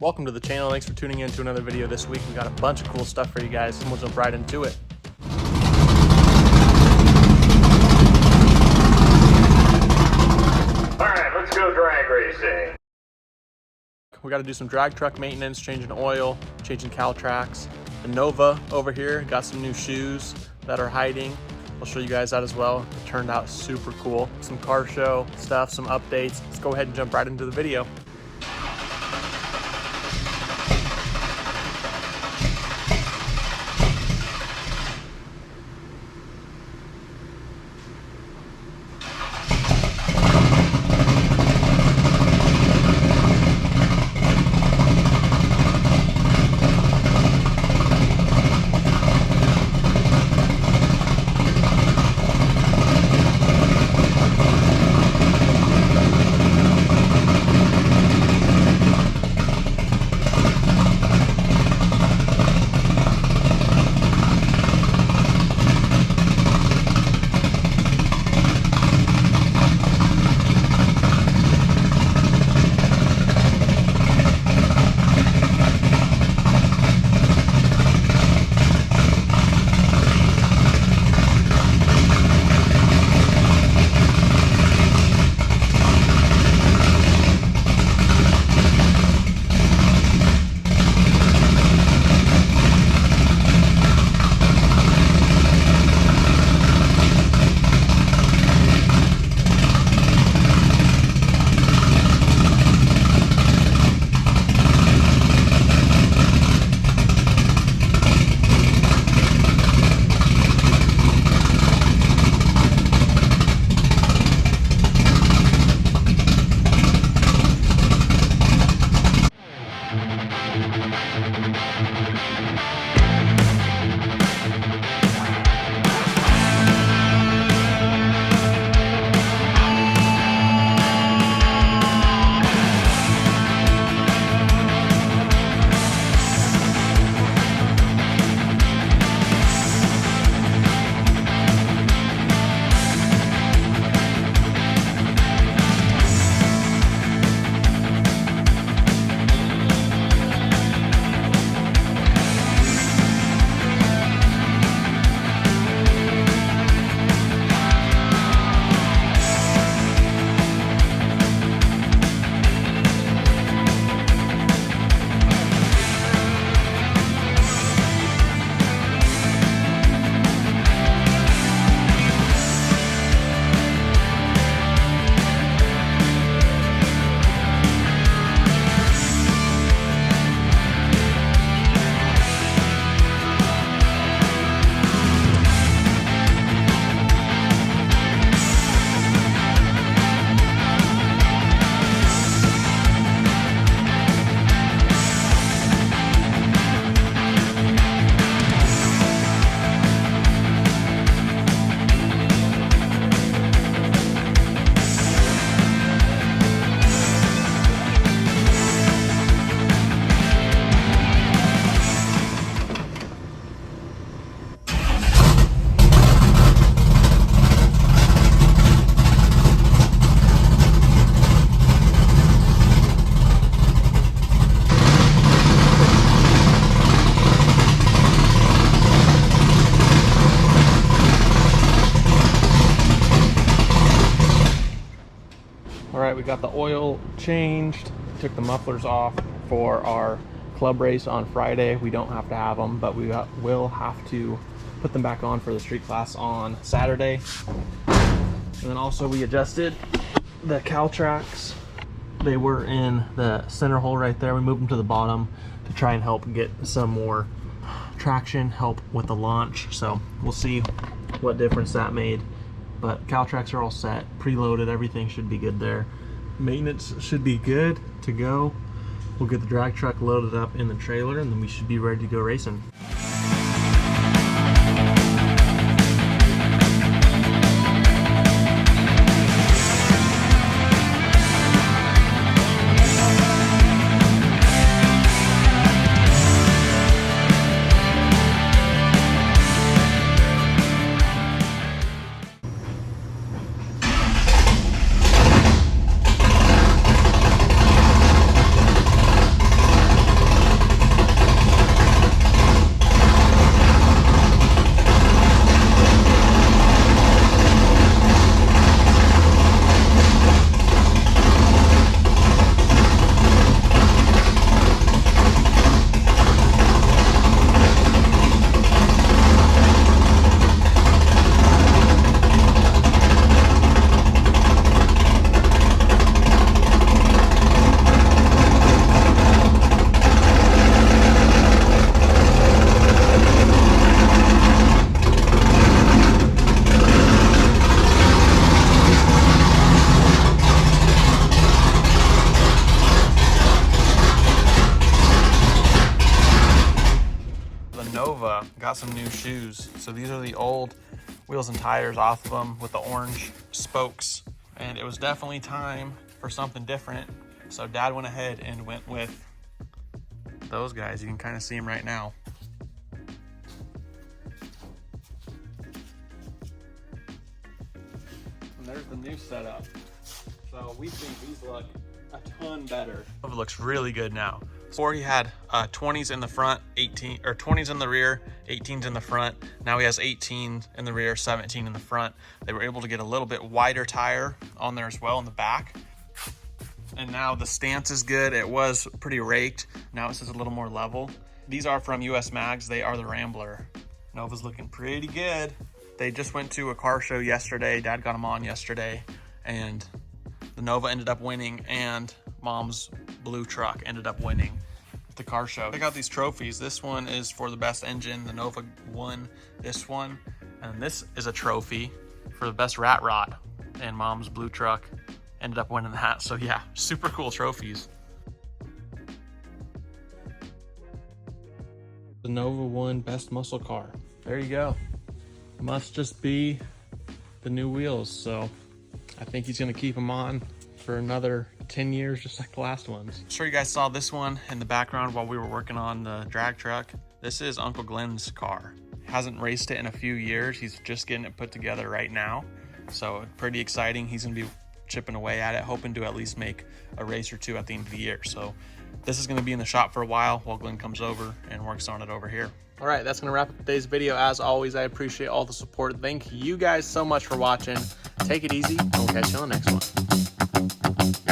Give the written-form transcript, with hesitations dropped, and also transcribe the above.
Welcome to the channel. Thanks for tuning in to another video this week. We got a bunch of cool stuff for you guys, and we'll jump right into it. Alright, let's go drag racing. We got to do some drag truck maintenance, changing oil, changing cowl tracks. The Nova over here got some new shoes that are hiding. I'll show you guys that as well. It turned out super cool. Some car show stuff, some updates. Let's go ahead and jump right into the video. All right, we got the oil changed, took the mufflers off for our club race on Friday. We don't have to have them, but we will have to put them back on for the street class on Saturday. And then also we adjusted the cowl tracks. They were in the center hole right there. We moved them to the bottom to try and help get some more traction, help with the launch. So we'll see what difference that made. But cowl tracks are all set, preloaded, everything should be good there. Maintenance should be good to go. We'll get the drag truck loaded up in the trailer and then we should be ready to go racing. Nova got some new shoes. So these are the old wheels and tires off of them with the orange spokes. And it was definitely time for something different. So Dad went ahead and went with those guys. You can kind of see them right now. And there's the new setup. So we think these look a ton better. It looks really good now. Before he had 20s in the front, 18 or 20s in the rear, 18s in the front. Now he has 18 in the rear, 17 in the front. They were able to get a little bit wider tire on there as well in the back. And now the stance is good. It was pretty raked. Now it's just a little more level. These are from US Mags. They are the Rambler. Nova's looking pretty good. They just went to a car show yesterday. Dad got them on yesterday, and the Nova ended up winning, and Mom's blue truck ended up winning the car show. Check out these trophies. This one is for the best engine. The Nova won this one, and this is a trophy for the best rat rod, and Mom's blue truck ended up winning that. So yeah, super cool trophies. The Nova won best muscle car. There you go. Must just be the new wheels. So I think he's gonna keep them on for another 10 years, just like the last ones. I'm sure you guys saw this one in the background while we were working on the drag truck. This is Uncle Glenn's car. Hasn't raced it in a few years. He's just getting it put together right now. So pretty exciting. He's gonna be chipping away at it, hoping to at least make a race or two at the end of the year. So this is gonna be in the shop for a while Glenn comes over and works on it over here. All right, that's gonna wrap up today's video. As always, I appreciate all the support. Thank you guys so much for watching. Take it easy, and we'll catch you on the next one.